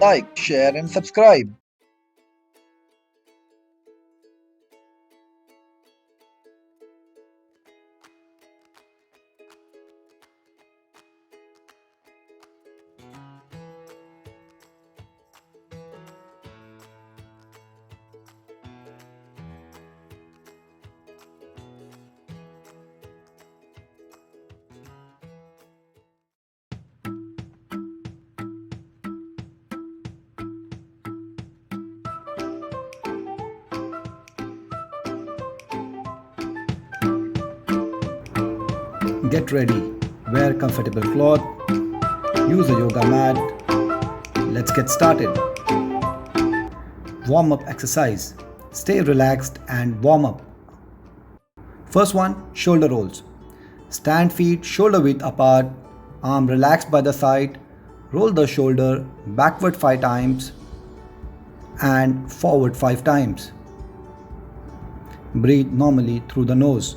like, share, and subscribe. Get ready, wear comfortable cloth, use a yoga mat. Let's get started. Warm up exercise. Stay relaxed and warm up. First one, shoulder rolls. Stand feet shoulder width apart, arm relaxed by the side. Roll the shoulder backward 5 times and forward 5 times. Breathe normally through the nose.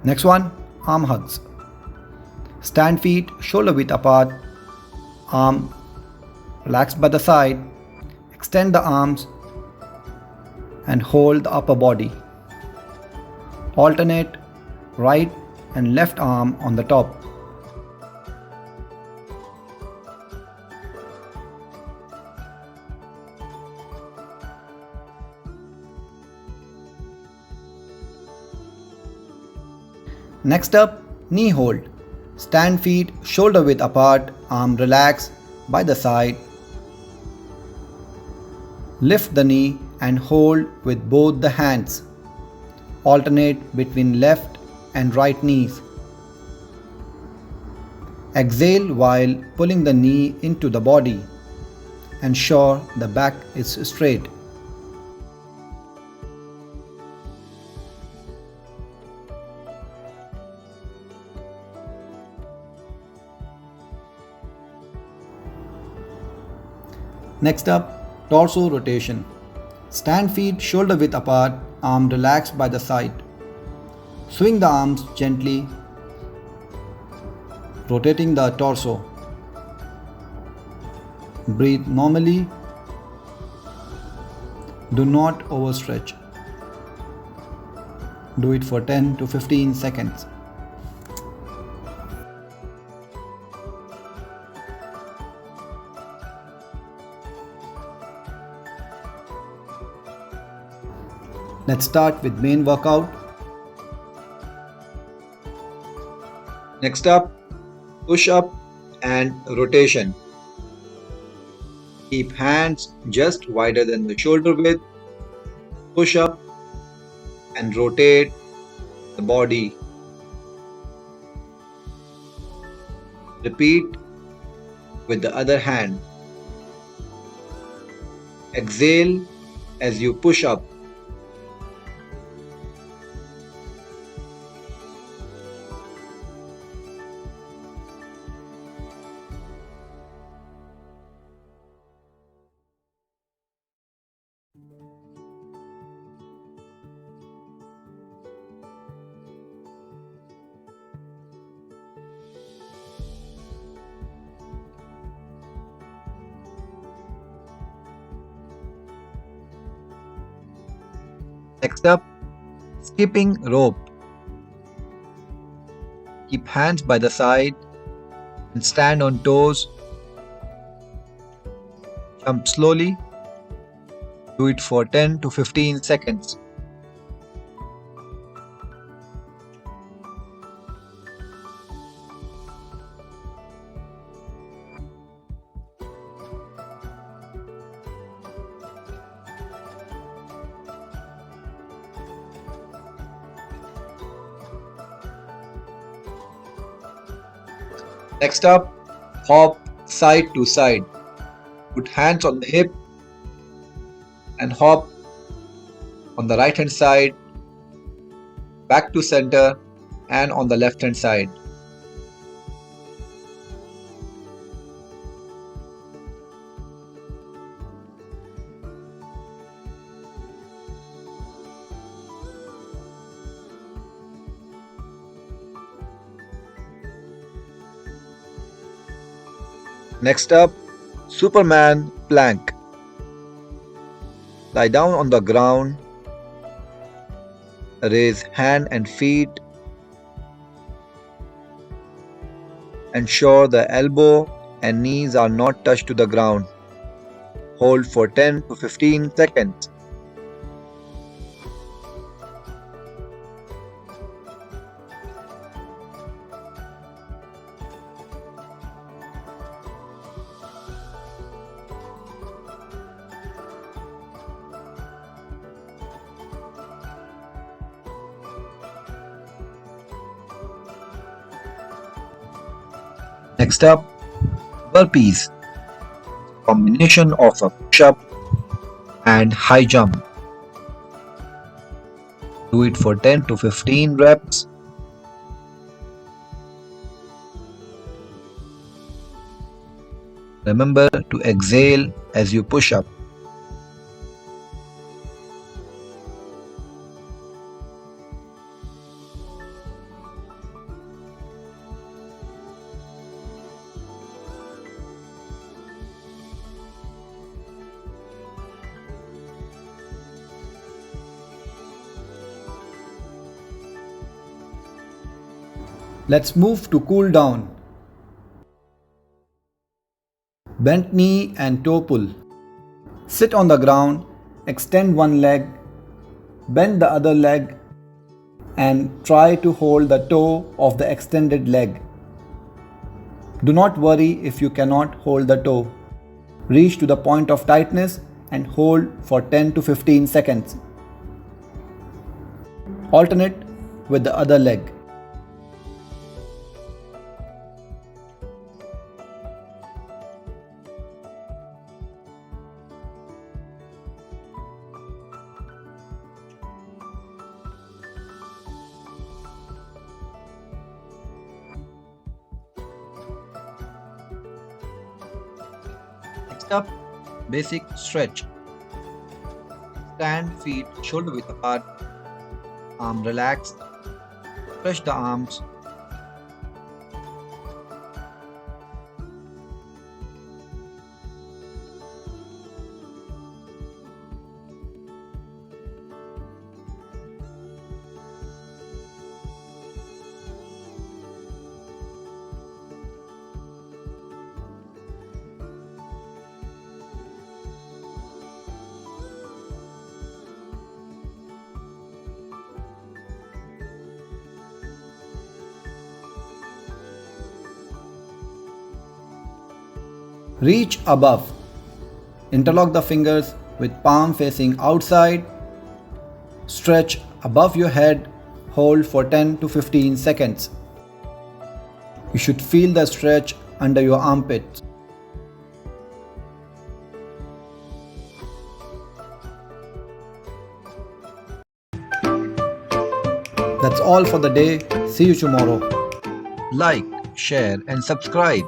Next one, arm hugs. Stand feet shoulder width apart, arm relaxed by the side. Extend the arms and hold the upper body. Alternate right and left arm on the top. Next up, knee hold. Stand feet shoulder width apart, arm relaxed by the side. Lift the knee and hold with both the hands. Alternate between left and right knees. Exhale while pulling the knee into the body. Ensure the back is straight. Next up, torso rotation. Stand feet shoulder width apart, arm relaxed by the side. Swing the arms gently, rotating the torso. Breathe normally. Do not overstretch. Do it for 10 to 15 seconds. Let's start with main workout. Next up, push up and rotation. Keep hands just wider than the shoulder width. Push up and rotate the body. Repeat with the other hand. Exhale as you push up. Next up, skipping rope. Keep hands by the side and stand on toes. Jump slowly. Do it for 10 to 15 seconds. Next up, hop side to side. Put hands on the hip and hop on the right hand side, back to center, and on the left hand side. Next up, Superman plank. Lie down on the ground, raise hand and feet, ensure the elbow and knees are not touched to the ground. Hold for 10 to 15 seconds. Next up, burpees. Combination of a push-up and high jump. Do it for 10 to 15 reps. Remember to exhale as you push up. Let's move to cool down. Bent knee and toe pull. Sit on the ground, extend one leg, bend the other leg, and try to hold the toe of the extended leg. Do not worry if you cannot hold the toe. Reach to the point of tightness and hold for 10 to 15 seconds. Alternate with the other leg. Next up, basic stretch. Stand feet shoulder width apart, arm relaxed, stretch the arms. Reach above. Interlock the fingers with palm facing outside. Stretch above your head. Hold for 10 to 15 seconds. You should feel the stretch under your armpits. That's all for the day. See you tomorrow. Like, share, and subscribe.